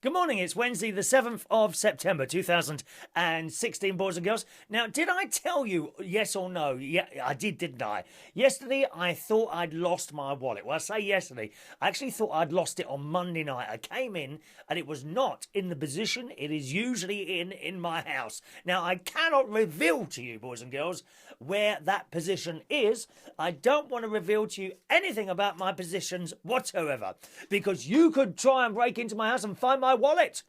Good morning, it's Wednesday the 7th of September 2016, boys and girls. Now, did I tell you, yes or no? Yeah, I did, didn't I? Yesterday, I thought I'd lost my wallet. Well, I say yesterday, I actually thought I'd lost it on Monday night. I came in and it was not in the position it is usually in my house. Now, I cannot reveal to you, boys and girls, where that position is. I don't want to reveal to you anything about my positions whatsoever, because you could try and break into my house and find my wallet,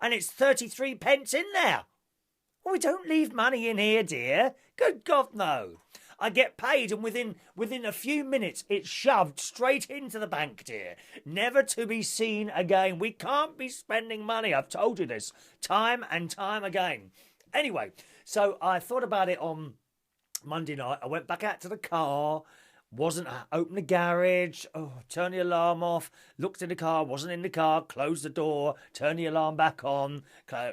and it's 33 pence in there. Well, we don't leave money in here, dear. Good God, no. I get paid, and within a few minutes, it's shoved straight into the bank, dear. Never to be seen again. We can't be spending money. I've told you this time and time again. Anyway, so I thought about it on Monday night. I went back out to the car. Opened the garage, turn the alarm off, looked in the car, wasn't in the car, closed the door, turned the alarm back on,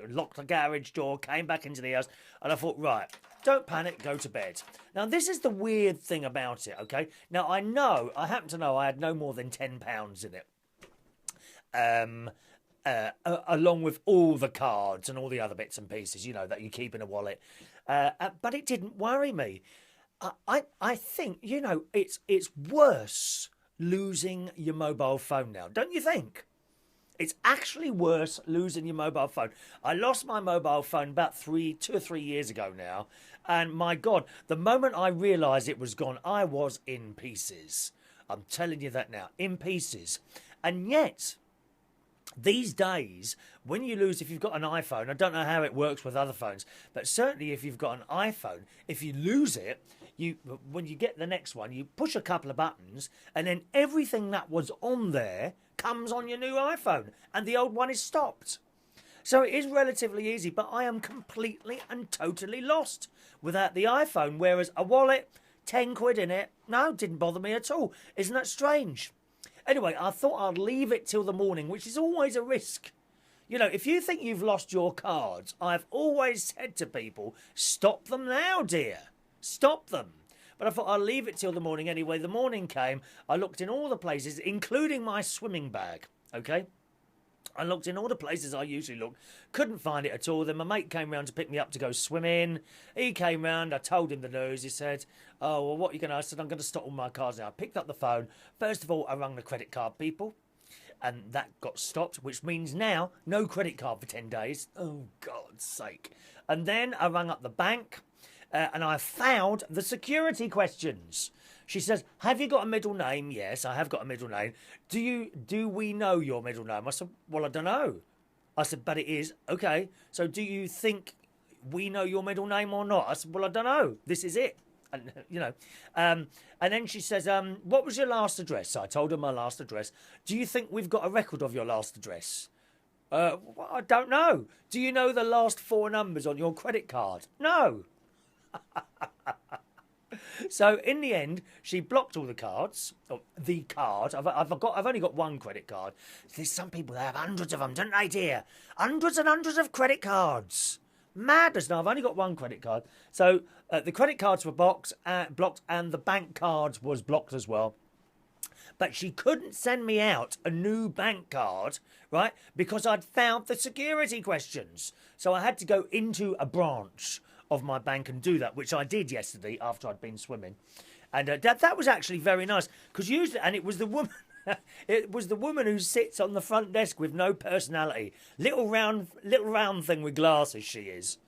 locked the garage door, came back into the house, and I thought, right, don't panic, go to bed. Now, this is the weird thing about it, okay? Now, I happen to know I had no more than £10 in it. Along with all the cards and all the other bits and pieces, that you keep in a wallet. But it didn't worry me. I think, it's worse losing your mobile phone now, don't you think? It's actually worse losing your mobile phone. I lost my mobile phone about 2 or 3 years ago now, and my God, the moment I realised it was gone, I was in pieces. I'm telling you that now, in pieces. And yet, these days, when you lose, if you've got an iPhone, I don't know how it works with other phones, but certainly if you've got an iPhone, if you lose it, when you get the next one, you push a couple of buttons, and then everything that was on there comes on your new iPhone, and the old one is stopped. So it is relatively easy, but I am completely and totally lost without the iPhone, whereas a wallet, 10 quid in it, no, didn't bother me at all. Isn't that strange? Anyway, I thought I'd leave it till the morning, which is always a risk. If you think you've lost your cards, I've always said to people, stop them now, dear. Stop them. But I thought I'll leave it till the morning anyway. The morning came. I looked in all the places, including my swimming bag. Okay? I looked in all the places I usually look. Couldn't find it at all. Then my mate came round to pick me up to go swimming. He came round. I told him the news. He said, oh, well, what are you going to... I said, I'm going to stop all my cards now. I picked up the phone. First of all, I rang the credit card people. And that got stopped, which means now, no credit card for 10 days. Oh, God's sake. And then I rang up the bank. And I found the security questions. She says, have you got a middle name? Yes, I have got a middle name. Do we know your middle name? I said, well, I don't know. I said, but it is. Okay, so do you think we know your middle name or not? I said, well, I don't know. This is it. And, and then she says, what was your last address? So I told her my last address. Do you think we've got a record of your last address? Well, I don't know. Do you know the last 4 numbers on your credit card? No. So in the end, she blocked all the cards. Or the card. I've only got one credit card. There's some people that have hundreds of them, don't they, dear? Hundreds and hundreds of credit cards. Madness. No, I've only got one credit card. So the credit cards were blocked, and the bank cards was blocked as well. But she couldn't send me out a new bank card, right? Because I'd found the security questions. So I had to go into a branch of my bank and do that, which I did yesterday after I'd been swimming. And that was actually very nice, because usually, and it was the woman, it was the woman who sits on the front desk with no personality, little round thing with glasses. She is,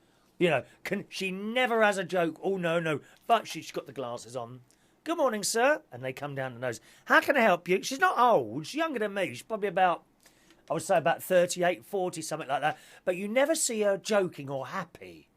she never has a joke. Oh no, but she's got the glasses on. Good morning, sir. And they come down the nose. How can I help you? She's not old. She's younger than me. She's probably about, I would say about 38, 40, something like that. But you never see her joking or happy.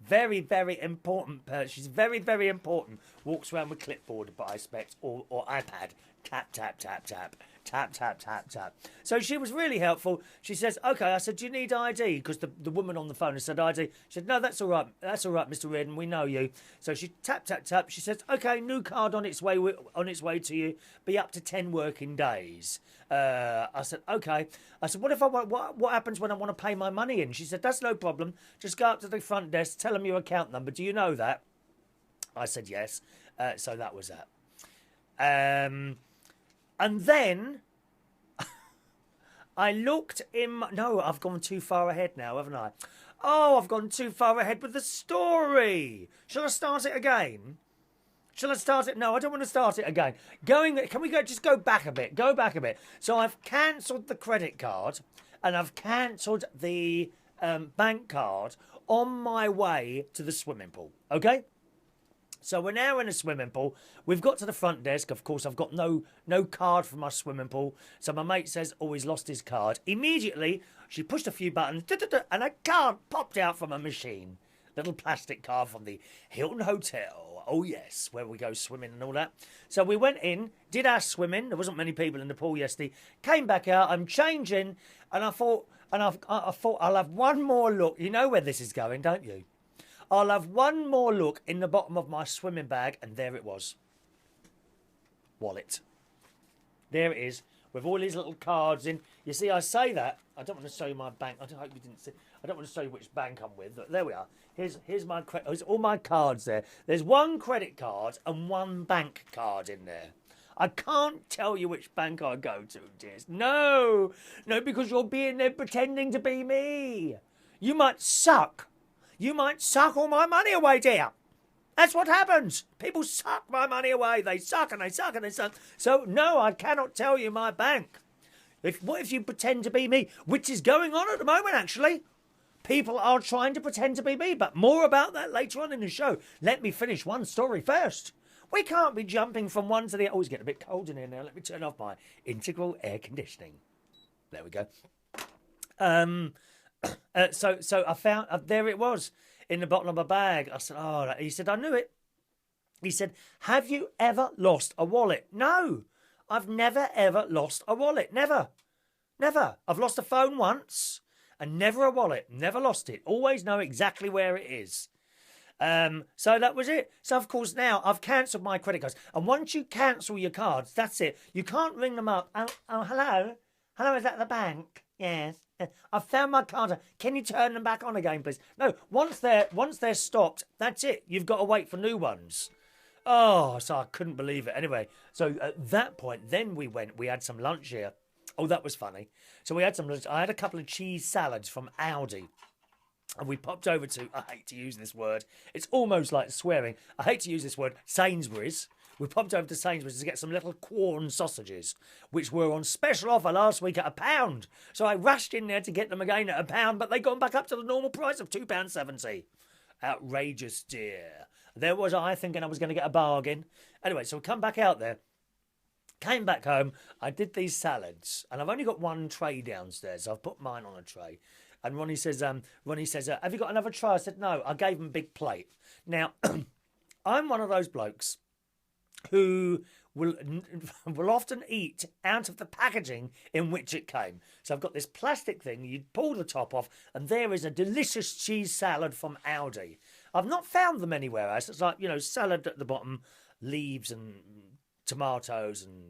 Very, very important. She's very, very important. Walks around with clipboard, but I expect, or iPad. Tap, tap, tap, tap. Tap, tap, tap, tap. So she was really helpful. She says, okay. I said, do you need ID? Because the woman on the phone said ID. She said, no, that's all right. That's all right, Mr. Reardon. We know you. So she tap, tap, tap. She says, okay, new card on its way to you. Be up to 10 working days. I said, okay. I said, what happens when I want to pay my money in? She said, that's no problem. Just go up to the front desk, tell them your account number. Do you know that? I said, yes. So that was that. And then I looked in... No, I've gone too far ahead now, haven't I? Oh, I've gone too far ahead with the story. Shall I start it again? Shall I start it? No, I don't want to start it again. Can we just go back a bit? Go back a bit. So I've cancelled the credit card and I've cancelled the bank card on my way to the swimming pool. Okay? So we're now in a swimming pool. We've got to the front desk. Of course, I've got no card for my swimming pool. So my mate says, oh, he's lost his card. Immediately, she pushed a few buttons and a card popped out from a machine. Little plastic card from the Hilton Hotel. Oh, yes, where we go swimming and all that. So we went in, did our swimming. There wasn't many people in the pool yesterday. Came back out. I'm changing. And I thought I'll have one more look. You know where this is going, don't you? I'll have one more look in the bottom of my swimming bag. And there it was. Wallet. There it is. With all these little cards in. You see, I say that. I don't want to show you my bank. I hope you didn't see. I don't want to show you which bank I'm with. But there we are. Here's my here's all my cards there. There's one credit card and one bank card in there. I can't tell you which bank I go to, dears. No, because you're being there pretending to be me. You might suck. You might suck all my money away, dear. That's what happens. People suck my money away. They suck and they suck and they suck. So, no, I cannot tell you my bank. What if you pretend to be me? Which is going on at the moment, actually. People are trying to pretend to be me, but more about that later on in the show. Let me finish one story first. We can't be jumping from one to the other. Oh, it's getting a bit cold in here now. Let me turn off my integral air conditioning. There we go. So I found, there it was, in the bottom of my bag. I said, oh, he said, I knew it. He said, have you ever lost a wallet? No, I've never, ever lost a wallet. Never. I've lost a phone once. And never a wallet, never lost it. Always know exactly where it is. So that was it. So, of course, now I've cancelled my credit cards. And once you cancel your cards, that's it. You can't ring them up. Oh, hello? Hello, is that the bank? Yes. I've found my card. Can you turn them back on again, please? No, once they're stopped, that's it. You've got to wait for new ones. Oh, so I couldn't believe it. Anyway, so at that point, then we had some lunch here. Oh, that was funny. So we had some lunch. I had a couple of cheese salads from Aldi. And we popped over to, I hate to use this word. It's almost like swearing. I hate to use this word, Sainsbury's. We popped over to Sainsbury's to get some little Quorn sausages, which were on special offer last week at £1. So I rushed in there to get them again at £1, but they'd gone back up to the normal price of £2.70. Outrageous, dear. There was I thinking I was going to get a bargain. Anyway, so we come back out there. Came back home, I did these salads, and I've only got one tray downstairs, so I've put mine on a tray. And Ronnie says, have you got another tray? I said, no, I gave him a big plate. Now, I'm one of those blokes who will often eat out of the packaging in which it came. So I've got this plastic thing, you pull the top off, and there is a delicious cheese salad from Aldi. I've not found them anywhere else. It's like, salad at the bottom, leaves and tomatoes and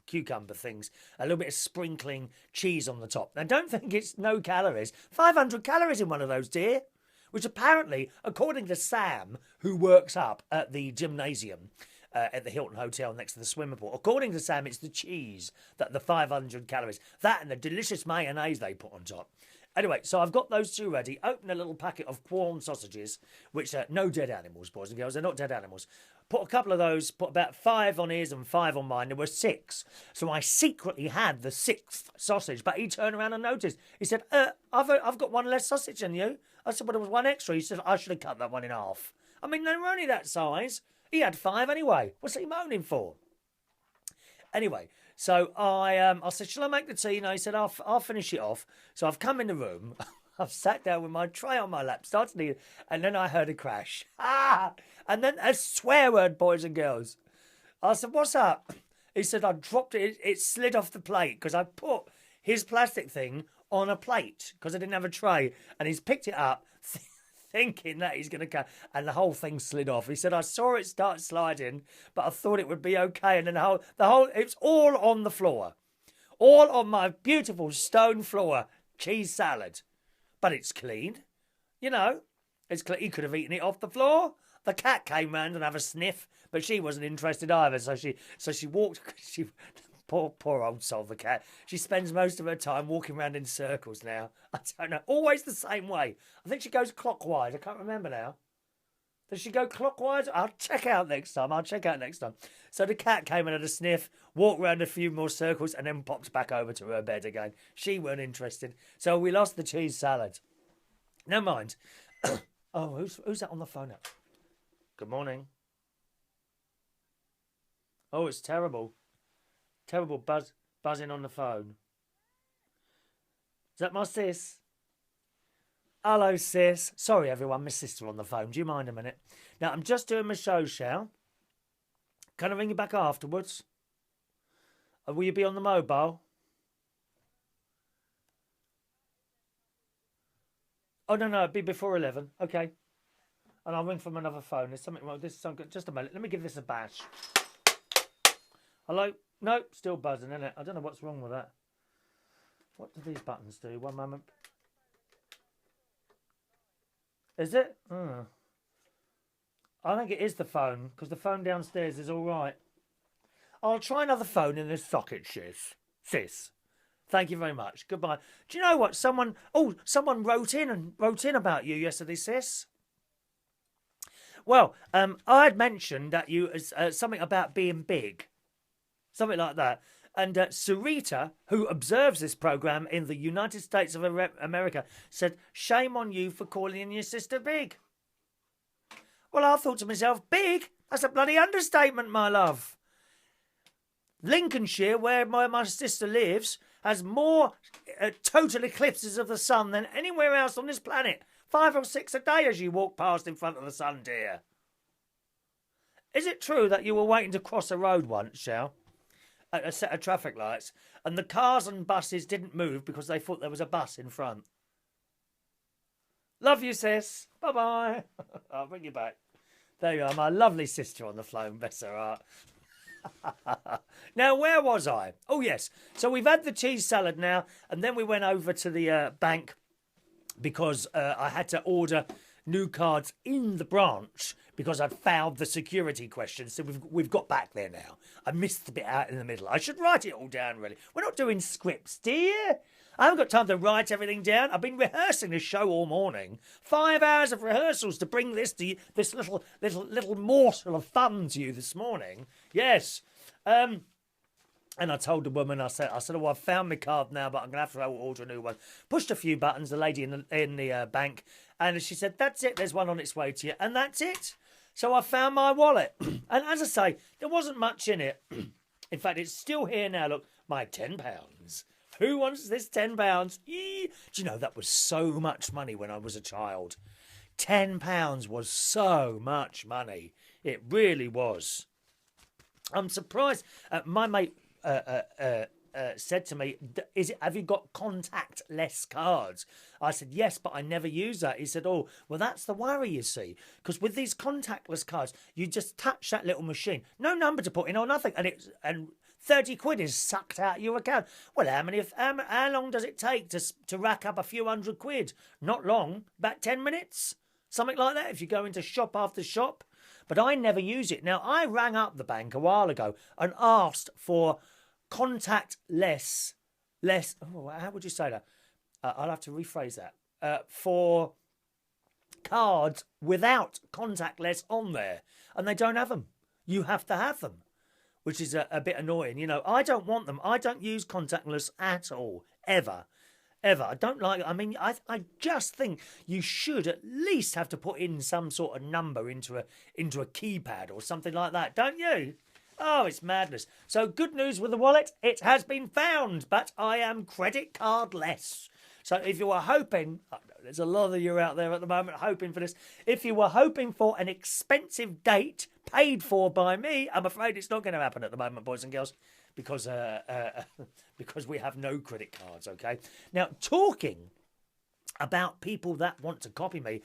cucumber things, a little bit of sprinkling cheese on the top. Now, don't think it's no calories. 500 calories in one of those, dear. Which apparently, according to Sam, who works up at the gymnasium at the Hilton Hotel next to the swimming pool, according to Sam, it's the cheese that the 500 calories. That and the delicious mayonnaise they put on top. Anyway, so I've got those two ready. Open a little packet of Quorn sausages, which are no dead animals, boys and girls. They're not dead animals. Put a couple of those, put about 5 on his and 5 on mine. There were 6. So I secretly had the 6th sausage, but he turned around and noticed. He said, I've got one less sausage than you. I said, well, there was one extra. He said, I should have cut that one in half. I mean, they were only that size. He had 5 anyway. What's he moaning for? Anyway, so I said, shall I make the tea? No, he said, I'll finish it off. So I've come in the room. I've sat down with my tray on my lap, started to eat, and then I heard a crash. Ah! And then a swear word, boys and girls. I said, what's up? He said, I dropped it. It slid off the plate because I put his plastic thing on a plate because I didn't have a tray. And he's picked it up thinking that he's going to cut. And the whole thing slid off. He said, I saw it start sliding, but I thought it would be okay. And then the whole it's all on the floor. All on my beautiful stone floor cheese salad. But it's clean. It's clean. He could have eaten it off the floor. The cat came round and have a sniff, but she wasn't interested either. So she walked. Poor old soul, the cat. She spends most of her time walking around in circles now. I don't know. Always the same way. I think she goes clockwise. I can't remember now. Does she go clockwise? I'll check out next time. So the cat came and had a sniff, walked around a few more circles, and then popped back over to her bed again. She weren't interested. So we lost the cheese salad. Never mind. Oh, who's that on the phone now? Good morning. Oh, it's terrible. Terrible buzzing on the phone. Is that my sis? Hello, sis. Sorry, everyone, my sister on the phone. Do you mind a minute? Now, I'm just doing my show, Shell. Can I ring you back afterwards? Will you be on the mobile? Oh, no, it'd be before 11. Okay. And I'll ring from another phone. There's something wrong. Just a minute. Let me give this a bash. Hello? No, still buzzing, isn't it? I don't know what's wrong with that. What do these buttons do? One moment. Is it? I think it is the phone, because the phone downstairs is all right. I'll try another phone in this socket, sis. Thank you very much. Goodbye. Do you know what? Someone wrote in about you yesterday, sis. Well, I had mentioned that you something about being big, something like that. And Sarita, who observes this programme in the United States of America, said, "Shame on you for calling your sister big." Well, I thought to myself, big? That's a bloody understatement, my love. Lincolnshire, where my sister lives, has more total eclipses of the sun than anywhere else on this planet. 5 or 6 a day as you walk past in front of the sun, dear. Is it true that you were waiting to cross a road once, Shell? At a set of traffic lights, and the cars and buses didn't move because they thought there was a bus in front? Love you, sis. Bye-bye. I'll bring you back. There you are, my lovely sister on the phone, bless her heart. Now, where was I? Oh, yes. So we've had the cheese salad now, and then we went over to the bank because I had to order new cards in the branch because I'd failed the security questions. So we've got back there now. I missed the bit out in the middle. I should write it all down, really. We're not doing scripts, dear. I haven't got time to write everything down. I've been rehearsing this show all morning. 5 hours of rehearsals to bring this to you, this little morsel of fun to you this morning. Yes. And I told the woman, I said, oh, I've found my card now, but I'm going to have to order a new one. Pushed a few buttons, the lady in the bank, and she said, that's it, there's one on its way to you. And that's it. So I found my wallet. And as I say, there wasn't much in it. In fact, it's still here now. Look, my £10. Who wants this £10? Eee! Do you know, that was so much money when I was a child. £10 was so much money. It really was. I'm surprised. My mate said to me, have you got contactless cards? I said, yes, but I never use that. He said, oh, well, that's the worry, you see. Because with these contactless cards, you just touch that little machine. No number to put in or nothing. And 30 quid is sucked out of your account. Well, how long does it take to rack up a few hundred quid? Not long, about 10 minutes, something like that, if you go into shop after shop. But I never use it. Now, I rang up the bank a while ago and asked for contactless, how would you say that? I'll have to rephrase that. For cards without contactless on there. And they don't have them. You have to have them, which is a bit annoying. You know, I don't want them. I don't use contactless at all, ever. I don't like it. I mean, I just think you should at least have to put in some sort of number into a keypad or something like that, don't you? Oh, it's madness. So good news with the wallet, it has been found, but I am credit card less. So if you were hoping, there's a lot of you out there at the moment hoping for this. If you were hoping for an expensive date paid for by me, I'm afraid it's not going to happen at the moment, boys and girls, because we have no credit cards, okay? Now, talking about people that want to copy me,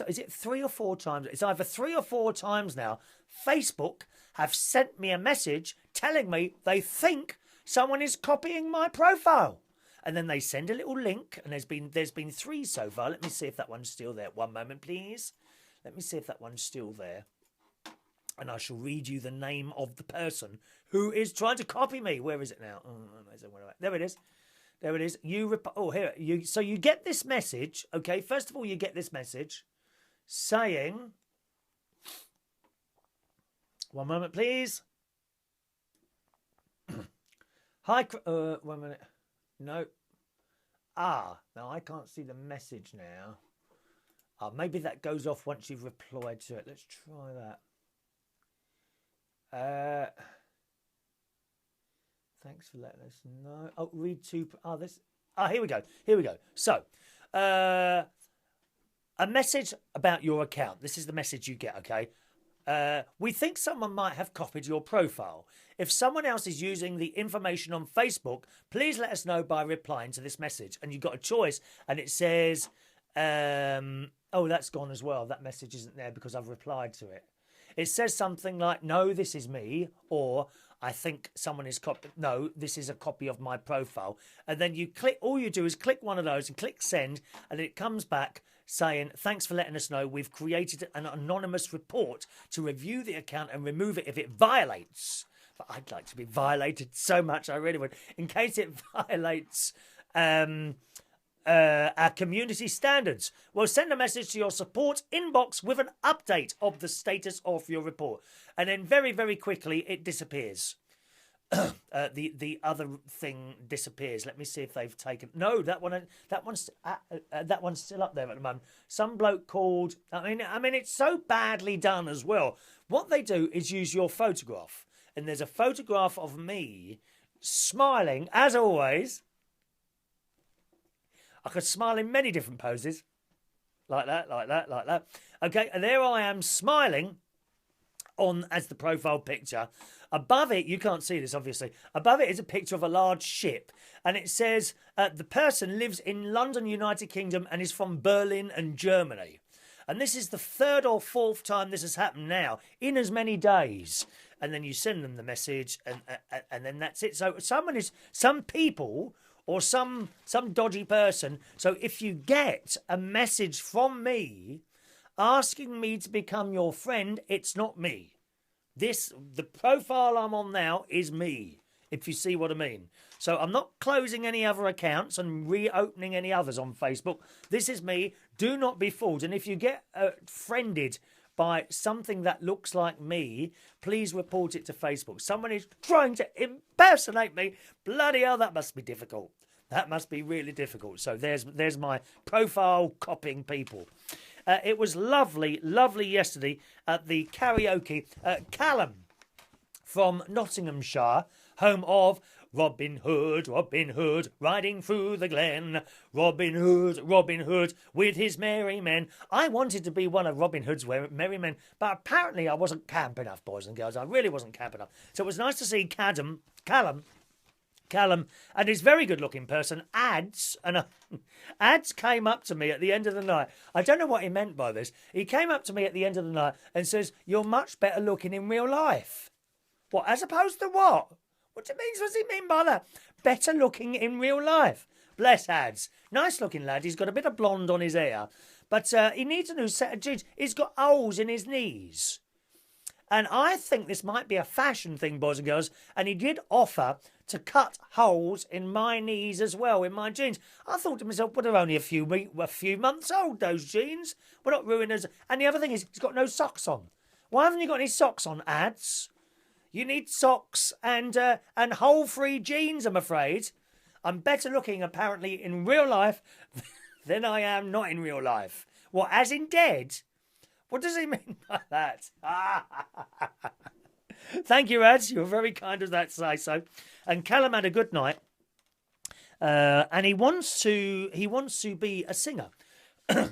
is it 3 or 4 times? It's either 3 or 4 times now. Facebook have sent me a message telling me they think someone is copying my profile. And then they send a little link, and there's been 3 so far. Let me see if that one's still there. One moment, please. Let me see if that one's still there. and I shall read you the name of the person who is trying to copy me. Where is it now? There it is. There it is. So you get this message. Okay, first of all, you get this message saying, one moment, please. Hi, 1 minute. No. No, I can't see the message now. Maybe that goes off once you've replied to it. Let's try that. Thanks for letting us know. Oh, read to... here we go. Here we go. So, a message about your account. This is the message you get, okay? We think someone might have copied your profile. If someone else is using the information on Facebook, please let us know by replying to this message. And you've got a choice, and it says, oh, that's gone as well. That message isn't there because I've replied to it. It says something like, no, this is me, or I think someone is no, this is a copy of my profile. And then you click, all you do is click one of those and click send, and it comes back saying, thanks for letting us know. We've created an anonymous report to review the account and remove it if it violates. But I'd like to be violated so much, I really would. In case it violates our community standards. Well, send a message to your support inbox with an update of the status of your report. And then very, very quickly, it disappears. The other thing disappears. Let me see if they've taken... No, that one's still up there at the moment. Some bloke called... I mean, it's so badly done as well. What they do is use your photograph. And there's a photograph of me smiling, as always. I could smile in many different poses. Like that, like that, like that. Okay, and there I am smiling on as the profile picture. Above it, you can't see this obviously, above it is a picture of a large ship. And it says, the person lives in London, United Kingdom, and is from Berlin and Germany. And this is the third or fourth time this has happened now, in as many days. And then you send them the message, and then that's it. So some people... or some dodgy person. So if you get a message from me asking me to become your friend, it's not me. The profile I'm on now is me, if you see what I mean. So I'm not closing any other accounts and reopening any others on Facebook. This is me. Do not be fooled. And if you get friended by something that looks like me, please report it to Facebook. Someone is trying to impersonate me. Bloody hell, that must be difficult. That must be really difficult. So there's my profile copying people. It was lovely, lovely yesterday at the karaoke. Callum from Nottinghamshire, home of Robin Hood, riding through the glen. Robin Hood, with his merry men. I wanted to be one of Robin Hood's merry men, but apparently I wasn't camp enough, boys and girls. I really wasn't camp enough. So it was nice to see Callum, and his very good-looking person, Ads, and Ads came up to me at the end of the night. I don't know what he meant by this. He came up to me at the end of the night and says, "You're much better looking in real life." What, as opposed to what? What does he mean by that? Better looking in real life. Bless Ads. Nice looking lad. He's got a bit of blonde on his hair. But he needs a new set of jeans. He's got holes in his knees. And I think this might be a fashion thing, boys and girls. And he did offer to cut holes in my knees as well, in my jeans. I thought to myself, well, they're only a few months old, those jeans. We're not ruiners. And the other thing is, he's got no socks on. Why haven't you got any socks on, Ads? You need socks and hole-free jeans, I'm afraid. I'm better looking, apparently, in real life than I am not in real life. What, as in dead? What does he mean by that? Thank you, Ads. You're very kind of that to say so. And Callum had a good night. And he wants to be a singer.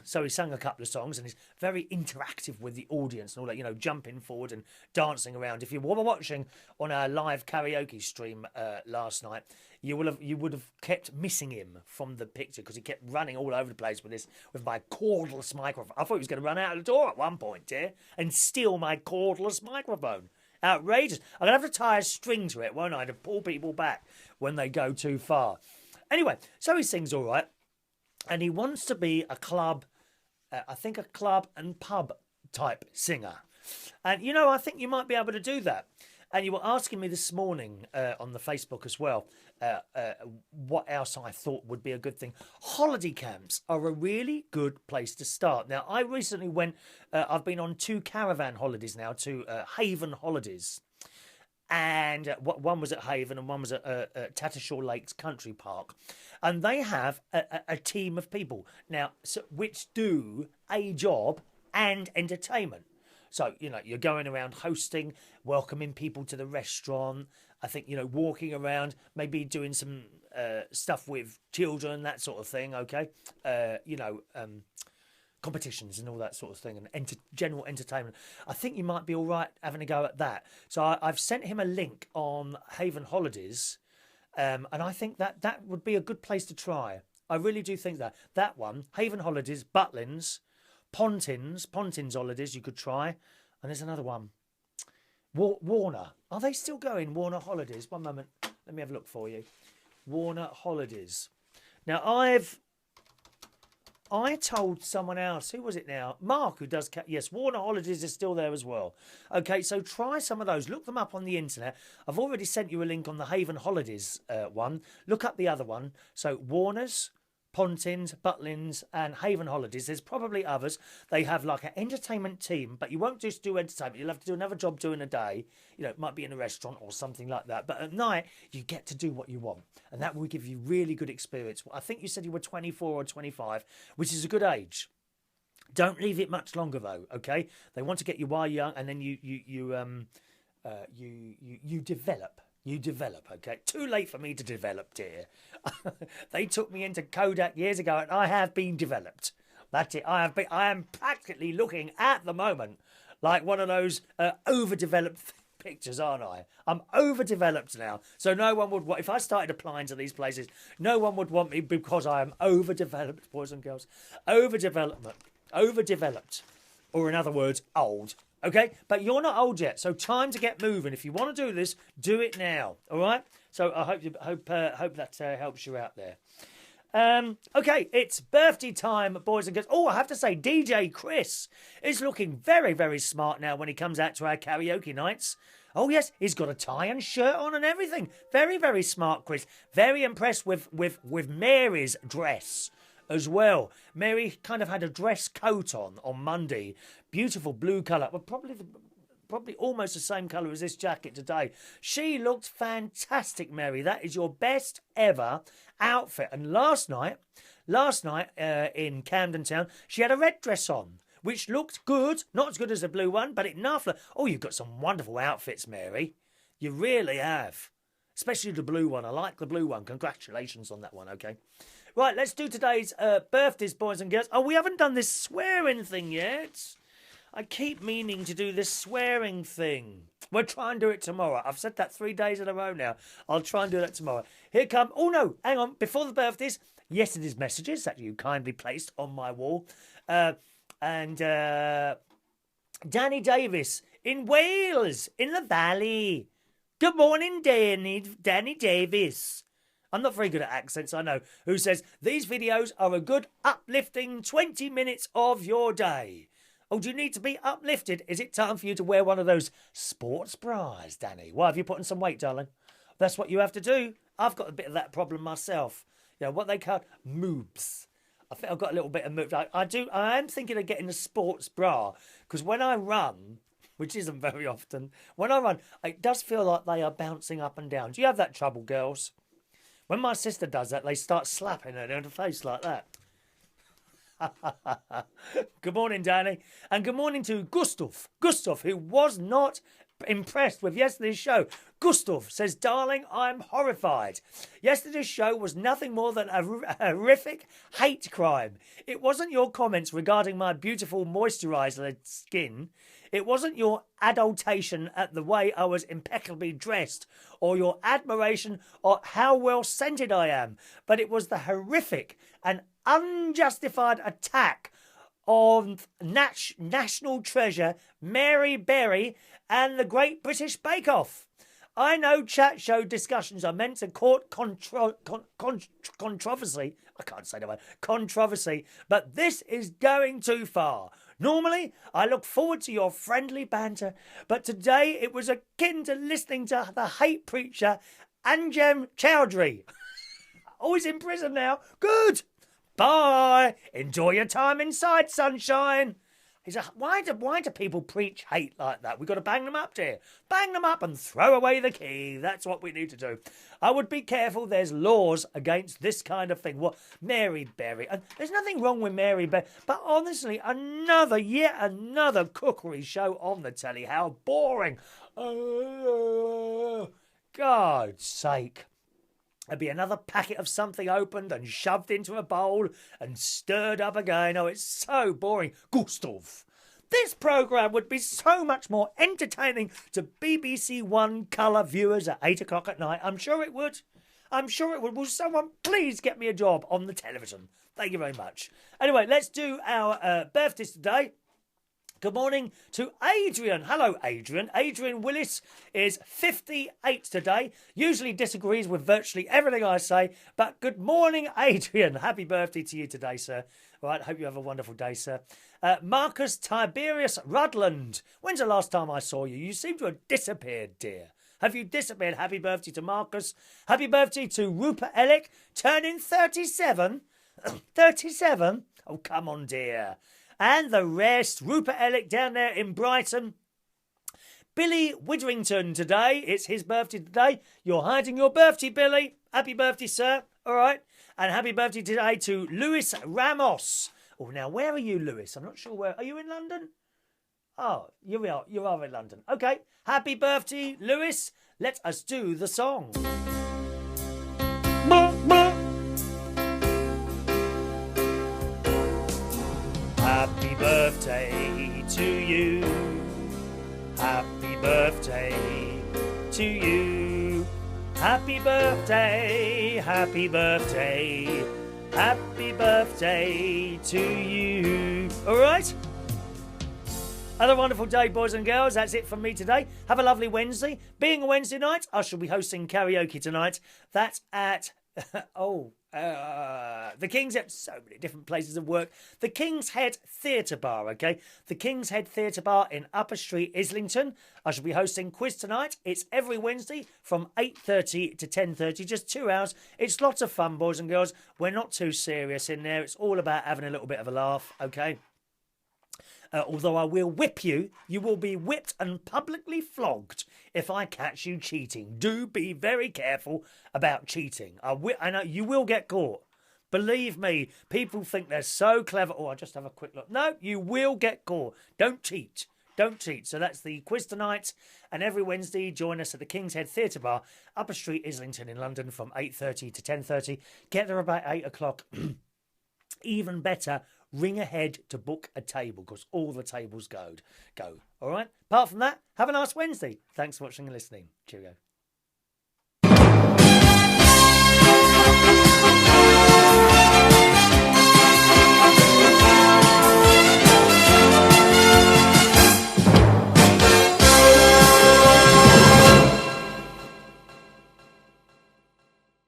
So he sang a couple of songs and he's very interactive with the audience and all that, you know, jumping forward and dancing around. If you were watching on our live karaoke stream last night, you would have kept missing him from the picture because he kept running all over the place with my cordless microphone. I thought he was going to run out of the door at one point here and steal my cordless microphone. Outrageous. I'm going to have to tie a string to it, won't I, to pull people back when they go too far. Anyway, so he sings all right. And he wants to be a club, I think a club and pub type singer. And, you know, I think you might be able to do that. And you were asking me this morning on the Facebook as well what else I thought would be a good thing. Holiday camps are a really good place to start. Now, I recently went, I've been on 2 caravan holidays now to Haven Holidays. And one was at Haven and one was at Tattershaw Lakes Country Park. And they have a team of people now which do a job and entertainment. So, you know, you're going around hosting, welcoming people to the restaurant. I think, you know, walking around, maybe doing some stuff with children, that sort of thing, okay? Competitions and all that sort of thing, and general entertainment. I think you might be all right having a go at that. So I've sent him a link on Haven Holidays, and I think that would be a good place to try. I really do think that one, Haven Holidays, Butlins, Pontins Holidays, you could try. And there's another one, Warner. Are they still going? Warner Holidays. One moment, let me have a look for you. Warner Holidays. Now I told someone else, who was it now? Mark, who does, yes, Warner Holidays is still there as well. Okay, so try some of those. Look them up on the internet. I've already sent you a link on the Haven Holidays one. Look up the other one. So Warner's, Pontins, Butlins and Haven Holidays. There's probably others. They have like an entertainment team, but you won't just do entertainment. You'll have to do another job during the day. You know, it might be in a restaurant or something like that. But at night, you get to do what you want. And that will give you really good experience. I think you said you were 24 or 25, which is a good age. Don't leave it much longer though, okay? They want to get you while young, and then you develop. You develop, okay? Too late for me to develop, dear. They took me into Kodak years ago, and I have been developed. That's it. I am practically looking at the moment like one of those overdeveloped pictures, aren't I? I'm overdeveloped now, so no one would want. If I started applying to these places, no one would want me because I am overdeveloped, boys and girls. Overdeveloped, or in other words, old. Okay, but you're not old yet, so time to get moving. If you want to do this, do it now. All right. So I hope that helps you out there. Okay, it's birthday time, boys and girls. Oh, I have to say, DJ Chris is looking very, very smart now when he comes out to our karaoke nights. Oh yes, he's got a tie and shirt on and everything. Very, very smart, Chris. Very impressed with Mary's dress as well. Mary kind of had a dress coat on Monday. Beautiful blue colour. Well, probably almost the same colour as this jacket today. She looked fantastic, Mary. That is your best ever outfit. And last night in Camden Town, she had a red dress on, which looked good. Not as good as the blue one, but enough. Oh, you've got some wonderful outfits, Mary. You really have. Especially the blue one. I like the blue one. Congratulations on that one, okay? Right, let's do today's birthdays, boys and girls. Oh, we haven't done this swearing thing yet. I keep meaning to do this swearing thing. We'll try and do it tomorrow. I've said that 3 days in a row now. I'll try and do that tomorrow. Here come... Oh, no, hang on. Before the birthdays, yesterday's messages that you kindly placed on my wall. Danny Davis in Wales, in the Valley. Good morning, Danny Davis. I'm not very good at accents, I know. Who says, these videos are a good uplifting 20 minutes of your day. Oh, do you need to be uplifted? Is it time for you to wear one of those sports bras, Danny? Why, have you put on some weight, darling? That's what you have to do. I've got a bit of that problem myself. You know, what they call moobs. I think I've got a little bit of moobs. I am thinking of getting a sports bra, because when I run, which isn't very often, when I run, it does feel like they are bouncing up and down. Do you have that trouble, girls? When my sister does that, they start slapping her in the face like that. Good morning, Danny. And good morning to Gustav. Gustav, who was not impressed with yesterday's show. Gustav says, darling, I'm horrified. Yesterday's show was nothing more than a horrific hate crime. It wasn't your comments regarding my beautiful moisturiser skin. It wasn't your adulation at the way I was impeccably dressed or your admiration of how well scented I am, but it was the horrific and unjustified attack on national treasure Mary Berry and the Great British Bake Off. I know chat show discussions are meant to court controversy. I can't say that word. Controversy. But this is going too far. Normally, I look forward to your friendly banter, but today it was akin to listening to the hate preacher Anjem Chowdhury. Oh, he's in prison now. Good. Bye. Enjoy your time inside, sunshine. Why do people preach hate like that? We've got to bang them up, dear. Bang them up and throw away the key. That's what we need to do. I would be careful. There's laws against this kind of thing. What Mary Berry. And there's nothing wrong with Mary Berry. But honestly, yet another cookery show on the telly. How boring. God's sake. There'd be another packet of something opened and shoved into a bowl and stirred up again. Oh, it's so boring. Gustav, this programme would be so much more entertaining to BBC One colour viewers at 8 o'clock at night. I'm sure it would. Will someone please get me a job on the television? Thank you very much. Anyway, let's do our birthdays today. Good morning to Adrian. Hello, Adrian. Adrian Willis is 58 today. Usually disagrees with virtually everything I say, but good morning, Adrian. Happy birthday to you today, sir. All right, hope you have a wonderful day, sir. Markus Tiberius Rudland. When's the last time I saw you? You seem to have disappeared, dear. Have you disappeared? Happy birthday to Markus. Happy birthday to Rupert Ellick, turning 37. 37? Oh, come on, dear. And the rest, Rupert Ellick down there in Brighton. Billy Widdrington today. It's his birthday today. You're hiding your birthday, Billy. Happy birthday, sir. All right. And happy birthday today to Lewis Ramos. Oh, now, where are you, Lewis? I'm not sure where. Are you in London? Oh, you are in London. Okay. Happy birthday, Lewis. Let us do the song. Happy birthday to you. Happy birthday to you. Happy birthday, happy birthday, happy birthday to you. All right? Have a wonderful day, boys and girls. That's it from me today. Have a lovely Wednesday. Being a Wednesday night, I shall be hosting karaoke tonight. That's at... the King's Head, so many different places of work. The King's Head Theatre Bar, okay? The King's Head Theatre Bar in Upper Street, Islington. I shall be hosting quiz tonight. It's every Wednesday from 8:30 to 10:30, just 2 hours. It's lots of fun, boys and girls. We're not too serious in there. It's all about having a little bit of a laugh, okay? Although I will whip you, you will be whipped and publicly flogged if I catch you cheating. Do be very careful about cheating. I know you will get caught. Believe me, people think they're so clever. Oh, I'll just have a quick look. No, you will get caught. Don't cheat. Don't cheat. So that's the quiz tonight. And every Wednesday, join us at the King's Head Theatre Bar, Upper Street, Islington in London from 8:30 to 10:30. Get there about 8 o'clock. Even better, ring ahead to book a table because all the tables go. All right? Apart from that, have a nice Wednesday. Thanks for watching and listening. Cheerio.